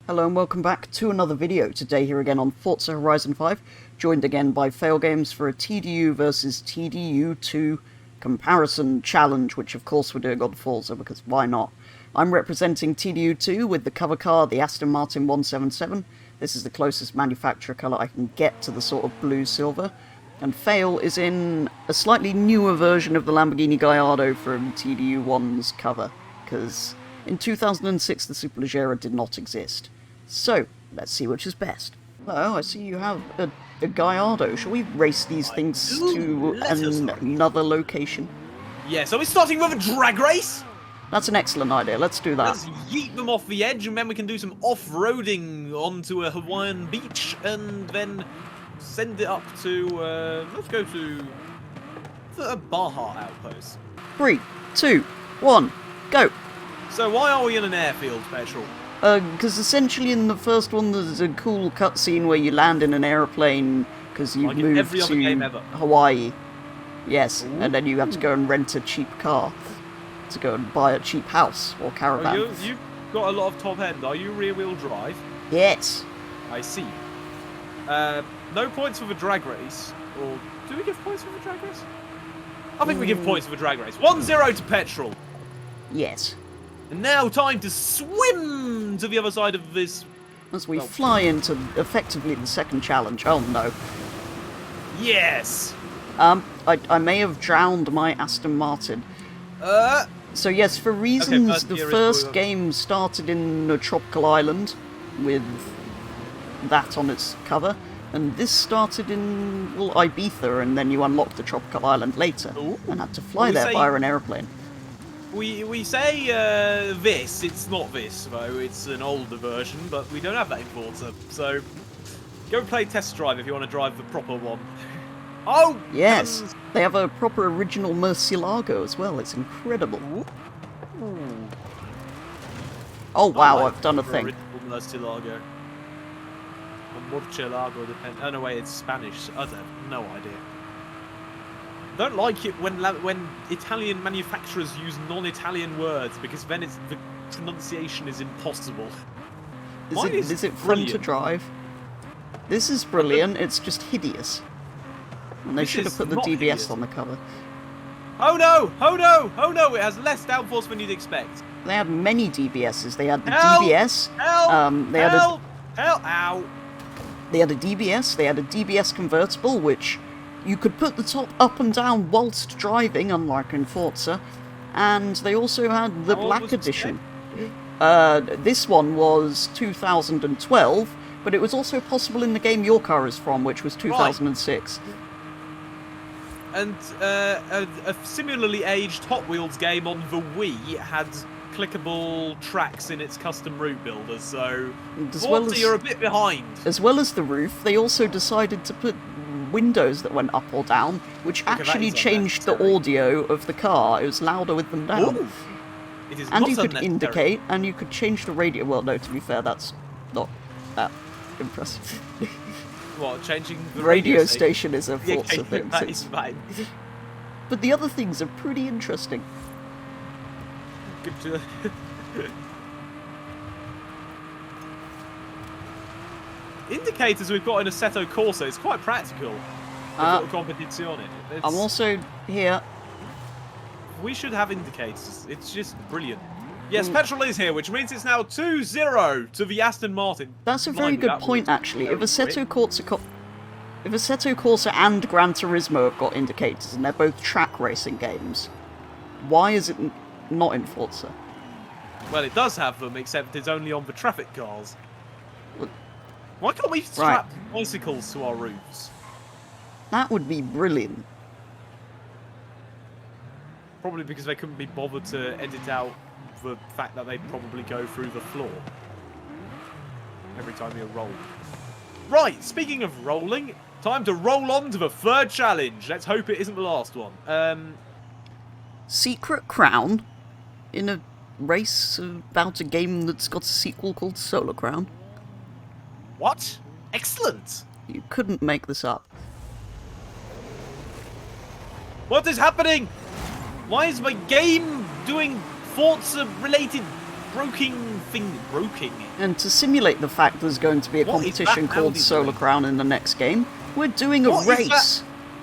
Hello and welcome back to another video. Today here again on Forza Horizon 5, joined again by Failgames for a TDU versus TDU2 comparison challenge, which of course we're doing on Forza, because why not? I'm representing TDU2 with the cover car, the Aston Martin 177. This is the closest manufacturer colour I can get to the sort of blue-silver. And Fail is in a slightly newer version of the Lamborghini Gallardo from TDU1's cover, because in 2006 the Superleggera did not exist. So, let's see which is best. Oh, I see you have a Gallardo. Shall we race these things to another location? Yeah, so we're starting with a drag race? That's an excellent idea, let's do that. Let's yeet them off the edge and then we can do some off-roading onto a Hawaiian beach and then send it up to, let's go to a Baja outpost. 3, 2, 1, go! So why are we in an airfield, Petrol? Because essentially in the first one there's a cool cutscene where you land in an airplane because you moved every other game ever. Hawaii. Yes, Ooh. and then you have to go and rent a cheap car to go and buy a cheap house or caravan. Oh, you've got a lot of top end. Are you rear-wheel drive? Yes. I see. No points for the drag race. Or do we give points for the drag race? I think we give points for the drag race. 1-0 to Petrol. Yes. And now time to swim to the other side of this. As we fly into effectively the second challenge. Oh no. Yes. I may have drowned my Aston Martin. So yes, for reasons, the first game started in a tropical island with that on its cover, and this started in, well, Ibiza, and then you unlocked the tropical island later, and had to fly there via an aeroplane. We say this, it's not this though, it's an older version, but we don't have that in Forza, so go play test drive if you want to drive the proper one. Oh! Yes, they have a proper original Murcielago as well, it's incredible. Ooh. Oh wow, I've done a thing. Original Murcielago. Or Murcielago, depends. Oh no, wait, it's Spanish. I have no idea. I don't like it when Italian manufacturers use non-Italian words, because then the pronunciation is impossible. Is it fun to drive? This is brilliant, it's just hideous. And they should have put the DBS hideous on the cover. Oh no! Oh no! Oh no! It has less downforce than you'd expect. They had many DBSs. They had the help! DBS. Help! They had help! Help! Ow! They had a DBS. They had a DBS convertible, which you could put the top up and down whilst driving, unlike in Forza. And they also had the Black Edition. This one was 2012, but it was also possible in the game your car is from, which was 2006. Right. And a similarly aged Hot Wheels game on the Wii had clickable tracks in its custom route builder, so you're a bit behind. As well as the roof, they also decided to put windows that went up or down, which actually changed the audio of the car. It was louder with them down. Ooh. It is and you could indicate, and you could change the radio. Well, no, to be fair, that's not that impressive. What, changing the radio station is a Forza thing. That is fine. But the other things are pretty interesting. Good to... Indicators we've got in Assetto Corsa, it's quite practical. Competizione. I'm also here. We should have indicators. It's just brilliant. Yes, Petrol is here, which means it's now 2-0 to the Aston Martin. That's a very good point, actually. If Assetto Corsa and Gran Turismo have got indicators, and they're both track racing games, why is it not in Forza? Well, it does have them, except it's only on the traffic cars. Why can't we strap bicycles to our roofs? That would be brilliant. Probably because they couldn't be bothered to edit out the fact that they probably go through the floor every time you roll. Right, speaking of rolling, time to roll on to the third challenge. Let's hope it isn't the last one. Secret Crown in a race about a game that's got a sequel called Solar Crown. What? Excellent! You couldn't make this up. What is happening? Why is my game doing Forza-related broking thing, broking. And to simulate the fact there's going to be a What is competition that called Audi Solar doing? Crown in the next game, we're doing a What is race.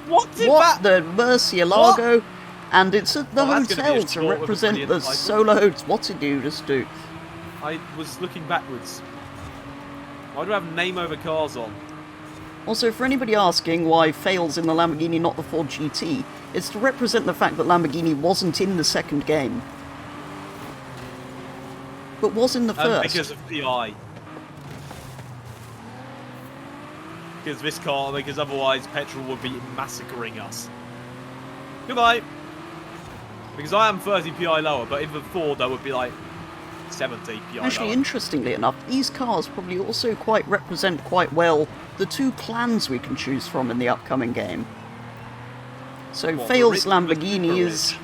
What did What that? the Murcielago? And it's at the Oh, that's gonna be a hotel to short with a represent brilliant the title. Solar... What's it do? Just do. I was looking backwards. Why do I have name over cars on? Also, for anybody asking why Fail's in the Lamborghini, not the Ford GT, it's to represent the fact that Lamborghini wasn't in the second game. But was in the first. Because of PI. Because this car, because otherwise petrol would be massacring us. Goodbye. Because I am 30 PI lower, but in the Ford I would be like 70 PI Actually, lower. interestingly enough, these cars probably also represent quite well the two clans we can choose from in the upcoming game. So What, Fail's the rich and the Lamborghini super is rich?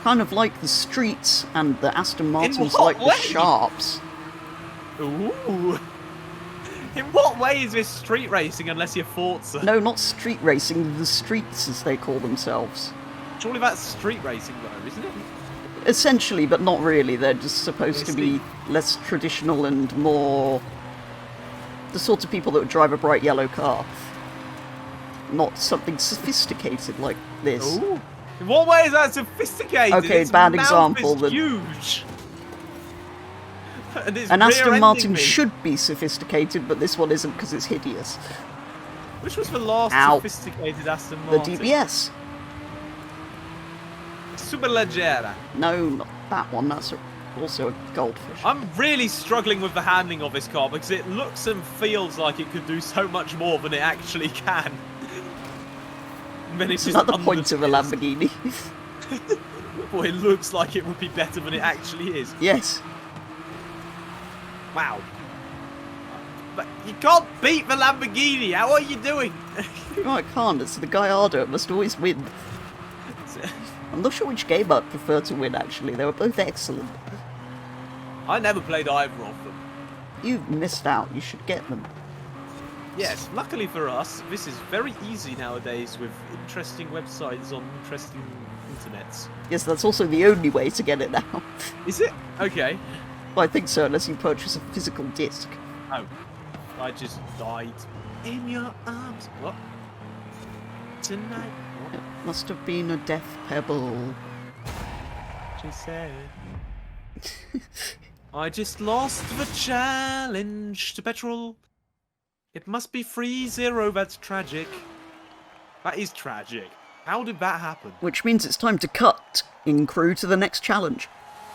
kind of like the streets, and the Aston Martin's what like the way? sharps. Ooh. In what way is this street racing unless you're Forza? No, not street racing, the streets as they call themselves. Surely that's street racing though, isn't it? Essentially, but not really. They're just supposed to be Steve. less traditional and more the sort of people that would drive a bright yellow car. Not something sophisticated like this. Ooh. In what way is that sophisticated? Okay, Its bad mouth example, is the- huge. And it's An Aston rear-ending Martin me. should be sophisticated, but this one isn't because it's hideous. Which was the last Ow. sophisticated Aston The Martin? DBS. Superleggera. No, not that one. That's also a goldfish. I'm really struggling with the handling of this car because it looks and feels like it could do so much more than it actually can. It's another point of a Lamborghini. Well, it looks like it would be better than it actually is. Yes. Wow. But you can't beat the Lamborghini. How are you doing? No, I can't. It's the Gallardo. It must always win. I'm not sure which game I'd prefer to win, actually. They were both excellent. I never played either of them. You've missed out. You should get them. Yes, luckily for us, this is very easy nowadays with interesting websites on interesting internets. Yes, that's also the only way to get it now. Is it? Okay. Well, I think so, unless you purchase a physical disc. Oh. I just died in your arms. What? Tonight. What? It must have been a death pebble. She said. I just lost the challenge to petrol. It must be 3-0, that's tragic. That is tragic. How did that happen? Which means it's time to cut in crew to the next challenge.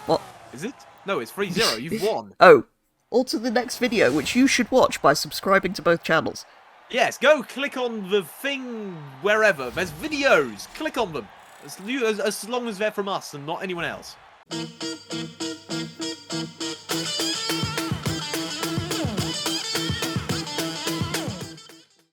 What? Is it? No, it's 3-0, you've won. Oh. Or to the next video, which you should watch by subscribing to both channels. Yes, go click on the thing wherever. There's videos. Click on them. As long as they're from us and not anyone else.